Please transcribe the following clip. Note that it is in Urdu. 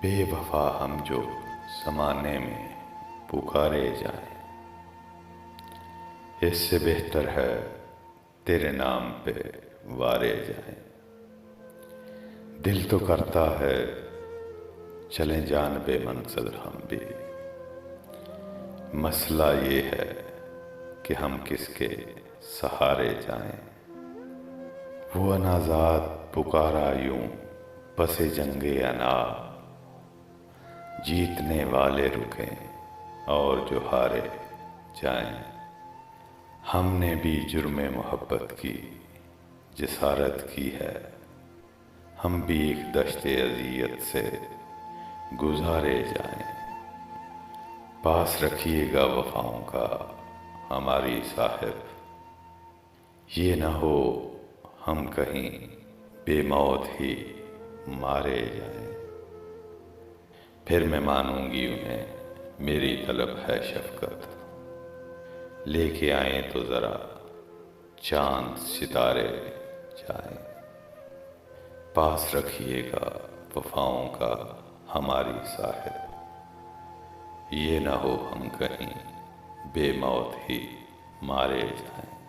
بے وفا ہم جو زمانے میں پکارے جائیں، اس سے بہتر ہے تیرے نام پہ وارے جائیں۔ دل تو کرتا ہے چلیں جانب منزل ہم بھی، مسئلہ یہ ہے کہ ہم کس کے سہارے جائیں۔ وہ اناذات پکارا یوں پس جنگ انا، جیتنے والے رکیں اور جو ہارے جائیں۔ ہم نے بھی جرم محبت کی جسارت کی ہے، ہم بھی ایک دشت اذیت سے گزارے جائیں۔ پاس رکھیے گا وفاؤں کا ہماری صاحب، یہ نہ ہو ہم کہیں بے موت ہی مارے جائیں۔ پھر میں مانوں گی انہیں میری طلب ہے شفقت، لے کے آئیں تو ذرا چاند ستارے جائیں۔ پاس رکھیے گا وفاؤں کا ہماری صاحب، یہ نہ ہو ہم کہیں بے موت ہی مارے جائیں۔